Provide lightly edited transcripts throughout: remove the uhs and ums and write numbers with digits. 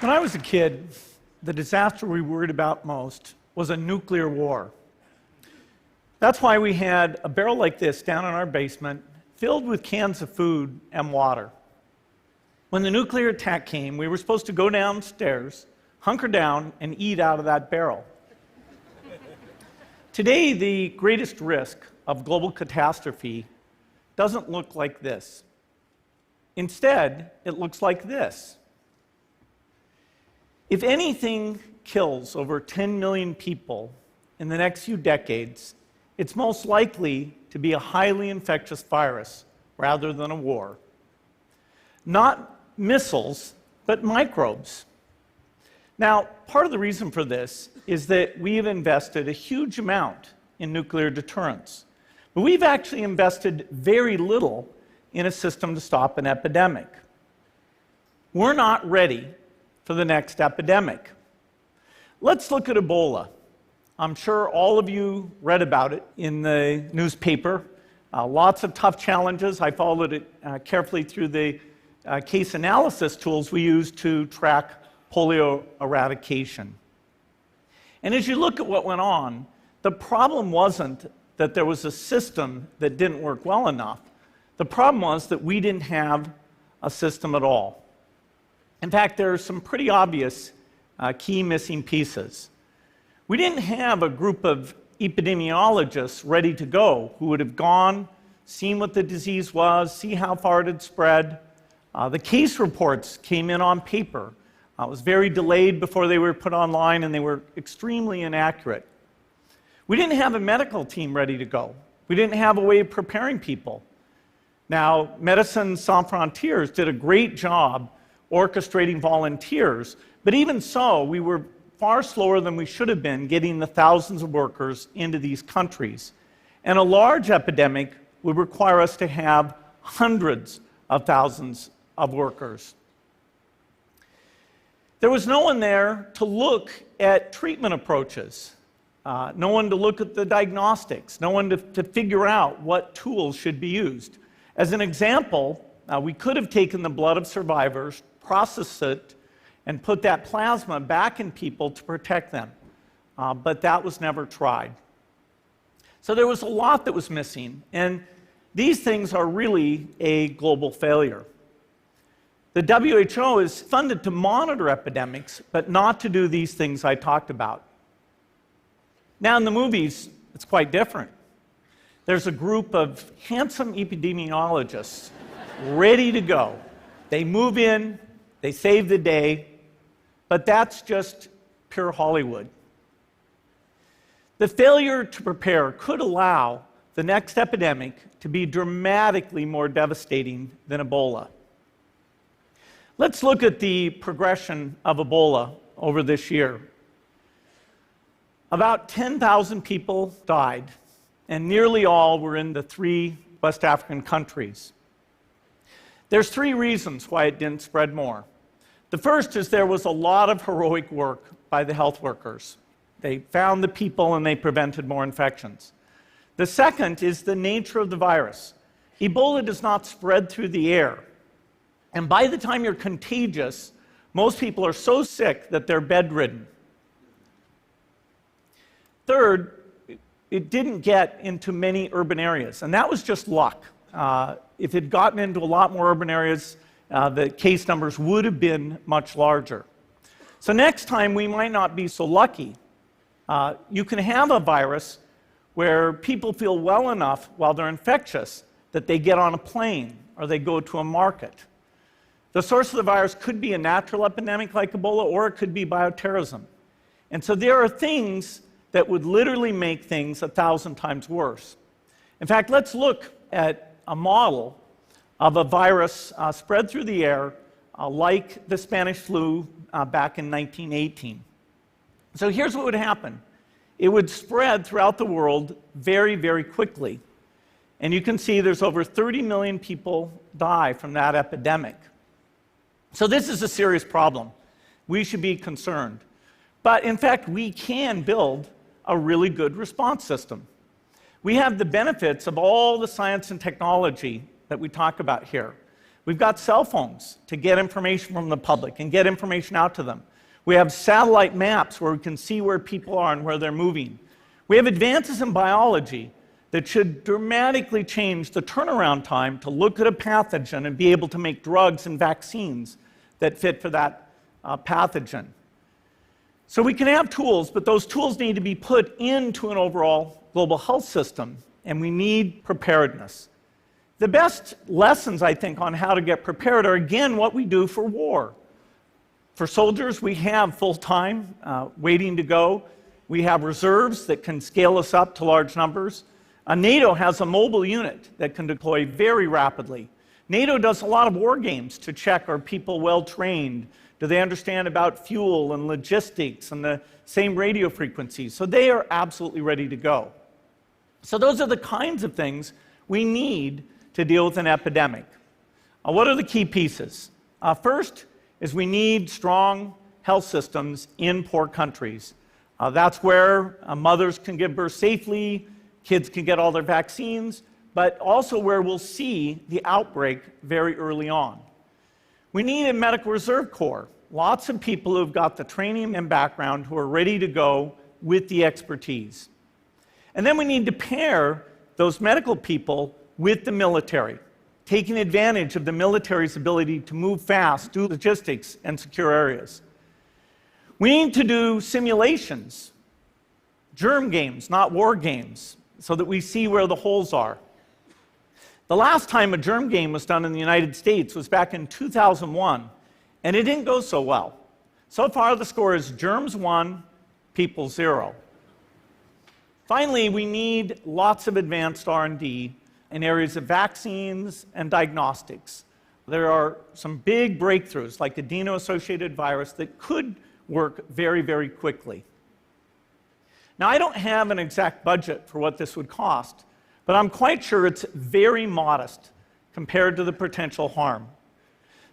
When I was a kid, the disaster we worried about most was a nuclear war. That's why we had a barrel like this down in our basement, filled with cans of food and water. When the nuclear attack came, we were supposed to go downstairs, hunker down, and eat out of that barrel. Today, the greatest risk of global catastrophe doesn't look like this. Instead, it looks like this. If anything kills over 10 million people in the next few decades, it's most likely to be a highly infectious virus rather than a war. Not missiles, but microbes. Now, part of the reason for this is that we have invested a huge amount in nuclear deterrence, but we've actually invested very little in a system to stop an epidemic. We're not ready for the next epidemic. Let's look at Ebola. I'm sure all of you read about it in the newspaper. Lots of tough challenges. I followed it carefully through the case analysis tools we use to track polio eradication. And as you look at what went on, the problem wasn't that there was a system that didn't work well enough. The problem was that we didn't have a system at all. In fact, there are some pretty obvious key missing pieces. We didn't have a group of epidemiologists ready to go who would have gone, seen what the disease was, see how far it had spread. The case reports came in on paper. It was very delayed before they were put online, and they were extremely inaccurate. We didn't have a medical team ready to go. We didn't have a way of preparing people. Now, Médecins Sans Frontières did a great job orchestrating volunteers, but even so, we were far slower than we should have been getting the thousands of workers into these countries. And a large epidemic would require us to have hundreds of thousands of workers. There was no one there to look at treatment approaches, no one to look at the diagnostics, no one to figure out what tools should be used. As an example, we could have taken the blood of survivors, processed it, and put that plasma back in people to protect them. But that was never tried. So there was a lot that was missing, and these things are really a global failure. The WHO is funded to monitor epidemics, but not to do these things I talked about. Now in the movies, it's quite different. There's a group of handsome epidemiologists ready to go. They move in, they save the day, but that's just pure Hollywood. The failure to prepare could allow the next epidemic to be dramatically more devastating than Ebola. Let's look at the progression of Ebola over this year. About 10,000 people died, and nearly all were in the 3 West African countries. There's 3 reasons why it didn't spread more. The first is there was a lot of heroic work by the health workers. They found the people and they prevented more infections. The second is the nature of the virus. Ebola does not spread through the air. And by the time you're contagious, most people are so sick that they're bedridden. Third, it didn't get into many urban areas, and that was just luck. If it had gotten into a lot more urban areas, the case numbers would have been much larger. So next time, we might not be so lucky. You can have a virus where people feel well enough while they're infectious that they get on a plane or they go to a market. The source of the virus could be a natural epidemic like Ebola, or it could be bioterrorism. And so there are things that would literally make things 1,000 times worse. In fact, let's look at a model of a virus spread through the air like the Spanish flu back in 1918. So here's what would happen. It would spread throughout the world very, very quickly. And you can see there's over 30 million people die from that epidemic. So this is a serious problem. We should be concerned. But in fact, we can build a really good response system. We have the benefits of all the science and technology that we talk about here. We've got cell phones to get information from the public and get information out to them. We have satellite maps where we can see where people are and where they're moving. We have advances in biology that should dramatically change the turnaround time to look at a pathogen and be able to make drugs and vaccines that fit for that pathogen. So we can have tools, but those tools need to be put into an overall global health system, and we need preparedness. The best lessons, I think, on how to get prepared are, again, what we do for war. For soldiers, we have full-time waiting to go. We have reserves that can scale us up to large numbers. NATO has a mobile unit that can deploy very rapidly. NATO does a lot of war games to check, are people well trained? Do they understand about fuel and logistics and the same radio frequencies? So they are absolutely ready to go. So those are the kinds of things we need to deal with an epidemic. What are the key pieces? First is we need strong health systems in poor countries. That's where mothers can give birth safely, kids can get all their vaccines, but also where we'll see the outbreak very early on. We need a medical reserve corps, lots of people who've got the training and background who are ready to go with the expertise. And then we need to pair those medical people with the military, taking advantage of the military's ability to move fast, do logistics, and secure areas. We need to do simulations, germ games, not war games, so that we see where the holes are. The last time a germ game was done in the United States was back in 2001, and it didn't go so well. So far, the score is germs 1, people 0. Finally, we need lots of advanced R&D in areas of vaccines and diagnostics. There are some big breakthroughs, like adeno-associated virus, that could work very, very quickly. Now, I don't have an exact budget for what this would cost, but I'm quite sure it's very modest compared to the potential harm.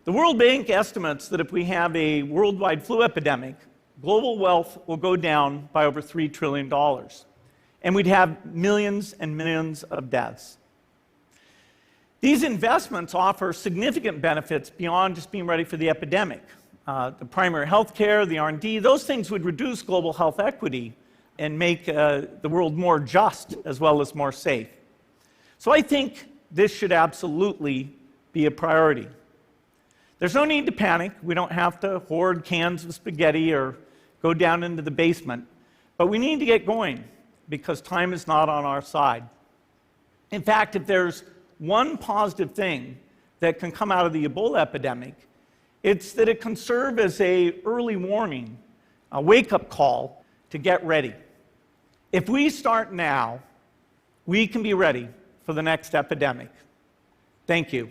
The World Bank estimates that if we have a worldwide flu epidemic, global wealth will go down by over $3 trillion, and we'd have millions and millions of deaths. These investments offer significant benefits beyond just being ready for the epidemic. The primary health care, the R&D, those things would reduce global health equity and make the world more just as well as more safe. So I think this should absolutely be a priority. There's no need to panic. We don't have to hoard cans of spaghetti or go down into the basement, but we need to get going because time is not on our side. In fact, if there's one positive thing that can come out of the Ebola epidemic, it's that it can serve as an early warning, a wake-up call to get ready. If we start now, we can be ready for the next epidemic. Thank you.